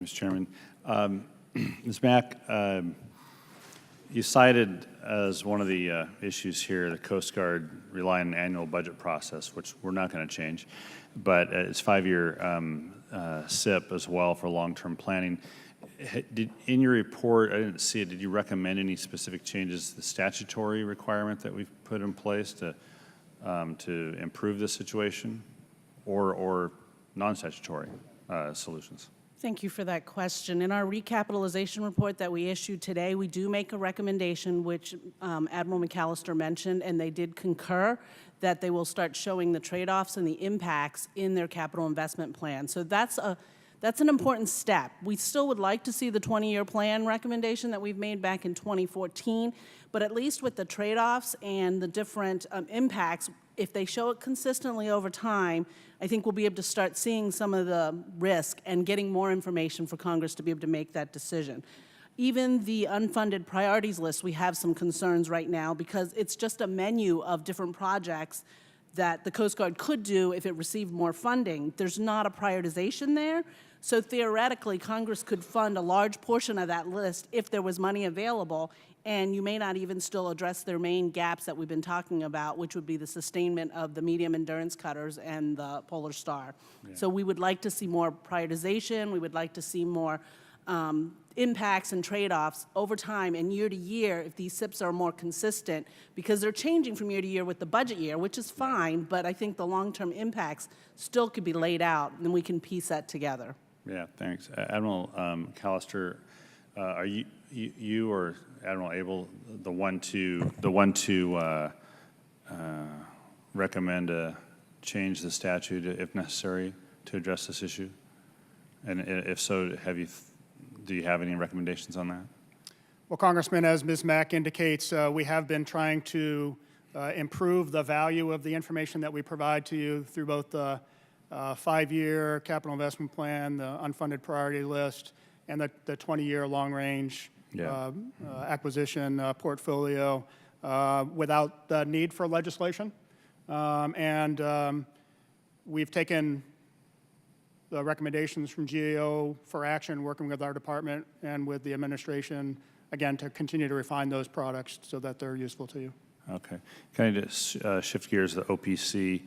Mr. Chairman. Ms. Mack, you cited as one of the issues here the Coast Guard rely on an annual budget process, which we're not going to change, but it's 5-year SIP as well for long-term planning. In your report, I didn't see it, did you recommend any specific changes to the statutory requirement that we've put in place to improve this situation, or non-statutory solutions? Thank you for that question. In our recapitalization report that we issued today, we do make a recommendation, which Admiral McAllister mentioned, and they did concur that they will start showing the trade-offs and the impacts in their capital investment plan. So that's an important step. We still would like to see the 20-year plan recommendation that we've made back in 2014, but at least with the trade-offs and the different impacts, if they show it consistently over time, I think we'll be able to start seeing some of the risk and getting more information for Congress to be able to make that decision. Even the unfunded priorities list, we have some concerns right now because it's just a menu of different projects that the Coast Guard could do if it received more funding. There's not a prioritization there. So theoretically, Congress could fund a large portion of that list if there was money available, and you may not even still address their main gaps that we've been talking about, which would be the sustainment of the medium endurance cutters and the Polar Star. Yeah. So we would like to see more prioritization. We would like to see more impacts and trade-offs over time and year to year if these SIPs are more consistent, because they're changing from year to year with the budget year, which is fine, but I think the long-term impacts still could be laid out, and we can piece that together. Yeah, thanks. Admiral McAllister, are you or Admiral Abel the one to recommend a change the statute if necessary to address this issue? And if so, do you have any recommendations on that? Well, Congressman, as Ms. Mack indicates, we have been trying to improve the value of the information that we provide to you through both the 5-year capital investment plan, the unfunded priority list, and the 20-year long-range acquisition portfolio without the need for legislation. We've taken the recommendations from GAO for action, working with our department and with the administration, again, to continue to refine those products so that they're useful to you. Okay. Can I just shift gears to the OPC?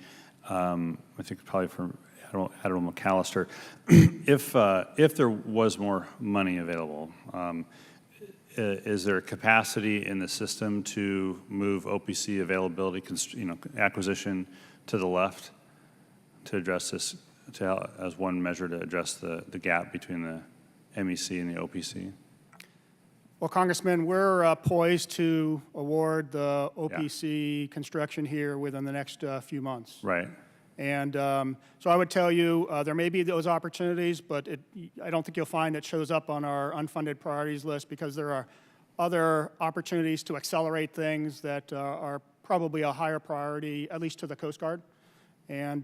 I think probably for Admiral McAllister. If there was more money available, is there a capacity in the system to move OPC availability, acquisition to the left to address this, as one measure to address the gap between the MEC and the OPC? Well, Congressman, we're poised to award the OPC construction here within the next few months. Right. And so I would tell you there may be those opportunities, but I don't think you'll find it shows up on our unfunded priorities list, because there are other opportunities to accelerate things that are probably a higher priority, at least to the Coast Guard. And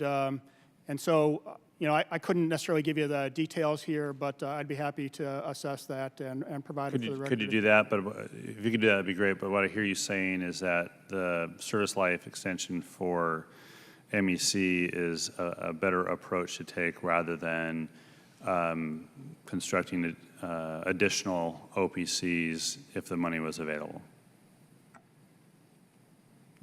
so, I couldn't necessarily give you the details here, but I'd be happy to assess that and provide it for the record. Could you do that? But if you could do that, that'd be great. But what I hear you saying is that the service life extension for MEC is a better approach to take rather than constructing additional OPCs if the money was available.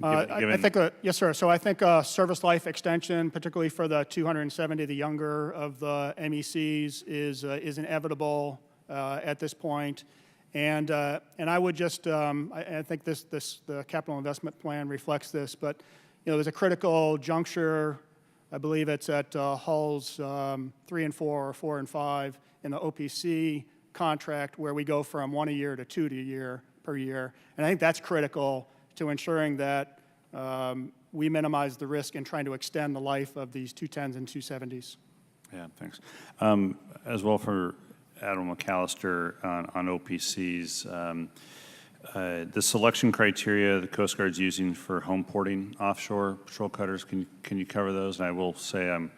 I think, yes, sir. So I think service life extension, particularly for the 270, the younger of the MECs, is inevitable at this point. And I would just, I think the capital investment plan reflects this, but there's a critical juncture. I believe it's at hulls 3 and 4 or 4 and 5 in the OPC contract, where we go from 1 a year to 2 a year per year. And I think that's critical to ensuring that we minimize the risk in trying to extend the life of these 210s and 270s. Yeah, thanks. As well for Admiral McAllister on OPCs, the selection criteria the Coast Guard's using for home porting offshore patrol cutters, can you cover those? And I will say I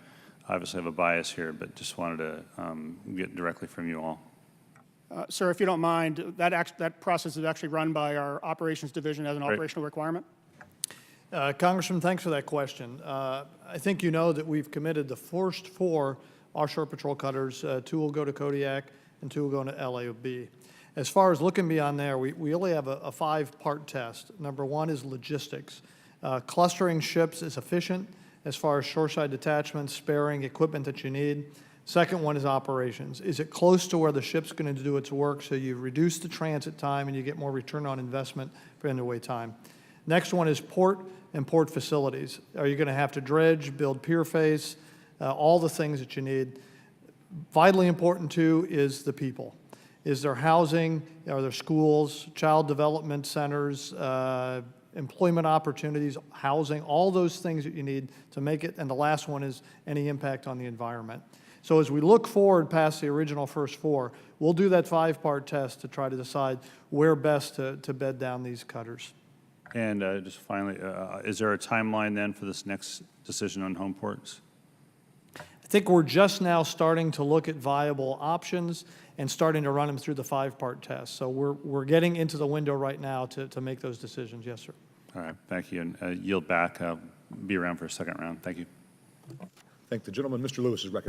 obviously have a bias here, but just wanted to get directly from you all. Sir, if you don't mind, that process is actually run by our operations division as an operational requirement. Congressman, thanks for that question. I think you know that we've committed the first 4 offshore patrol cutters. 2 will go to Kodiak, and 2 will go into LAOB. As far as looking beyond there, we only have a 5-part test. Number 1 is logistics. Clustering ships is efficient as far as shoreside detachments, sparing equipment that you need. Second one is operations. Is it close to where the ship's going to do its work so you reduce the transit time and you get more return on investment for end-of-way time? Next one is port and port facilities. Are you going to have to dredge, build pier face, all the things that you need? Vitally important, too, is the people. Is there housing? Are there schools, child development centers, employment opportunities, housing, all those things that you need to make it? And the last one is any impact on the environment. So as we look forward past the original first 4, we'll do that 5-part test to try to decide where best to bed down these cutters. And just finally, is there a timeline then for this next decision on home ports? I think we're just now starting to look at viable options and starting to run them through the 5-part test. So we're getting into the window right now to make those decisions. Yes, sir. All right, thank you. And yield back. Be around for a second round. Thank you. Thank the gentleman. Mr. Lewis is recognized.